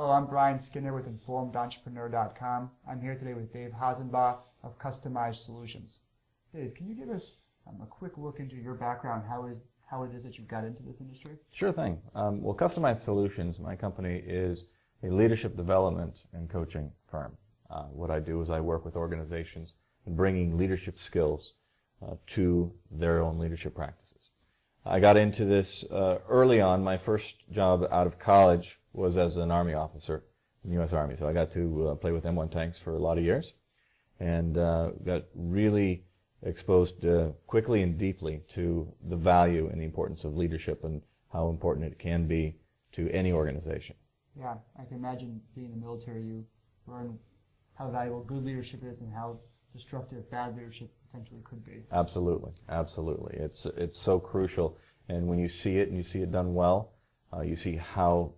Hello, I'm Brian Skinner with InformedEntrepreneur.com. I'm here today with Dave Hasenbalg of Customized Solutions. Dave, can you give us a quick look into your background, how it is that you got into this industry? Sure thing. Well, Customized Solutions, my company, is a leadership development and coaching firm. What I do is I work with organizations in bringing leadership skills to their own leadership practices. I got into this early on. My first job out of college was as an Army officer in the U.S. Army. So I got to play with M1 tanks for a lot of years and got really exposed quickly and deeply to the value and the importance of leadership and how important it can be to any organization. Yeah, I can imagine being in the military, you learn how valuable good leadership is and how destructive bad leadership potentially could be. Absolutely, absolutely. It's so crucial, and when you see it and you see it done well, you see how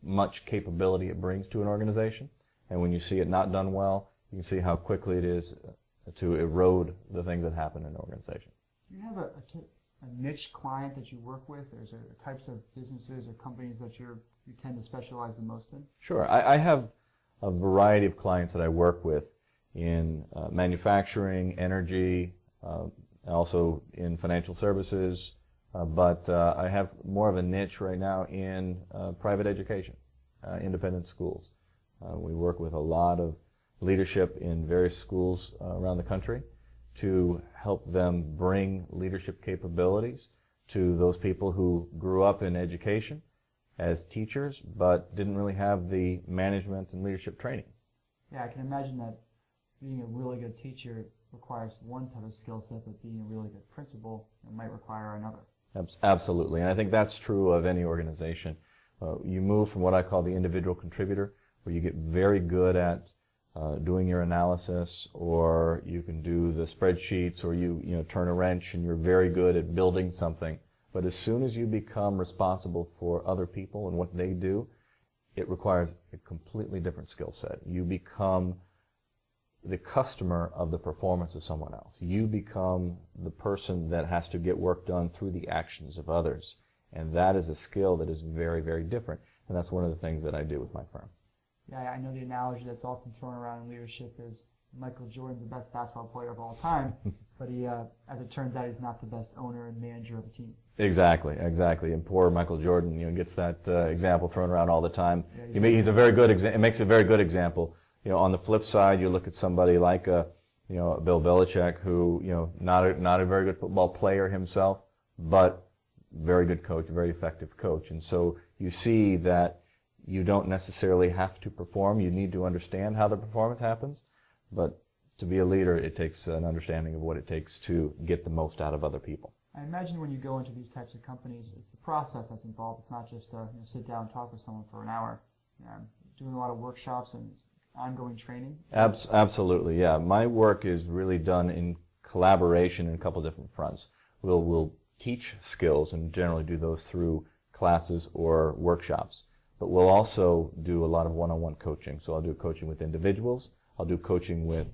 much capability it brings to an organization, and when you see it not done well, you can see how quickly it is to erode the things that happen in an organization. Do you have a niche client that you work with, or is there types of businesses or companies that you tend to specialize the most in? Sure. I have a variety of clients that I work with in manufacturing, energy, also in financial services, but I have more of a niche right now in private education, independent schools. We work with a lot of leadership in various schools around the country to help them bring leadership capabilities to those people who grew up in education as teachers but didn't really have the management and leadership training. Yeah, I can imagine that being a really good teacher requires one type of skill set, but being a really good principal might require another. Absolutely, and I think that's true of any organization. You move from what I call the individual contributor, where you get very good at doing your analysis, or you can do the spreadsheets, or you turn a wrench and you're very good at building something. But as soon as you become responsible for other people and what they do, it requires a completely different skill set. You become the customer of the performance of someone else. You become the person that has to get work done through the actions of others. And that is a skill that is very, very different. And that's one of the things that I do with my firm. Yeah, I know the analogy that's often thrown around in leadership is Michael Jordan's the best basketball player of all time, but he, as it turns out, he's not the best owner and manager of a team. Exactly. And poor Michael Jordan, gets that example thrown around all the time. Yeah, he's a very good it makes a very good example. On the flip side, you look at somebody like Bill Belichick, who not a very good football player himself, but very good coach, very effective coach. And so you see that you don't necessarily have to perform. You need to understand how the performance happens, but to be a leader, it takes an understanding of what it takes to get the most out of other people. I imagine when you go into these types of companies, it's the process that's involved. It's not just sit down and talk with someone for an hour. Doing a lot of workshops and ongoing training. Absolutely, yeah. My work is really done in collaboration in a couple different fronts. We'll teach skills and generally do those through classes or workshops. But we'll also do a lot of one-on-one coaching. So I'll do coaching with individuals. I'll do coaching with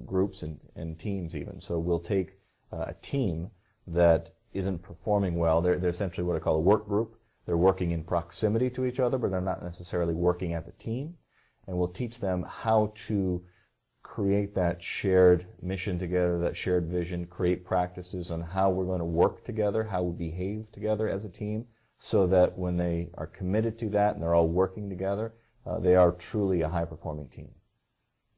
groups and teams even. So we'll take a team that isn't performing well. They're essentially what I call a work group. They're working in proximity to each other, but they're not necessarily working as a team. And we'll teach them how to create that shared mission together, that shared vision, create practices on how we're going to work together, how we behave together as a team, so that when they are committed to that and they're all working together, they are truly a high-performing team.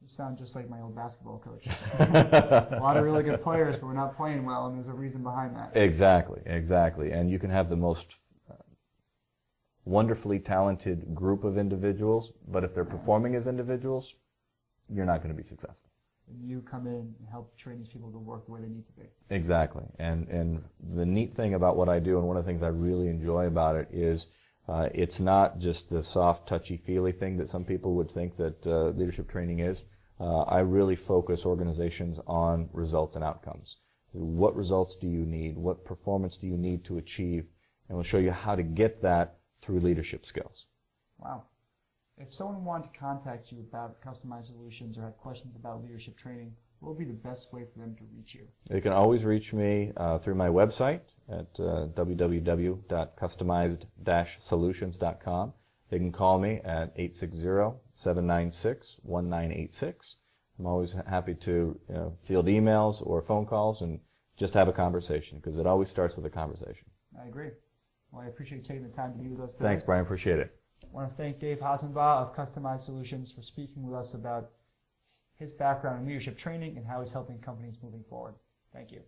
You sound just like my old basketball coach. A lot of really good players, but we're not playing well, and there's a reason behind that. Exactly. And you can have the most wonderfully talented group of individuals, but if they're performing as individuals, you're not going to be successful. And you come in and help train these people to work the way they need to be. Exactly. And the neat thing about what I do, and one of the things I really enjoy about it, is it's not just the soft, touchy-feely thing that some people would think that leadership training is. I really focus organizations on results and outcomes. What results do you need? What performance do you need to achieve? And we'll show you how to get that through leadership skills. Wow. If someone wanted to contact you about Customized Solutions or had questions about leadership training, what would be the best way for them to reach you? They can always reach me through my website at www.customized-solutions.com. they can call me at 860-796-1986. I'm always happy to field emails or phone calls and just have a conversation, because it always starts with a conversation. I agree. Well, I appreciate you taking the time to be with us today. Thanks, Brian. Appreciate it. I want to thank Dave Hasenbalg of Customized Solutions for speaking with us about his background in leadership training and how he's helping companies moving forward. Thank you.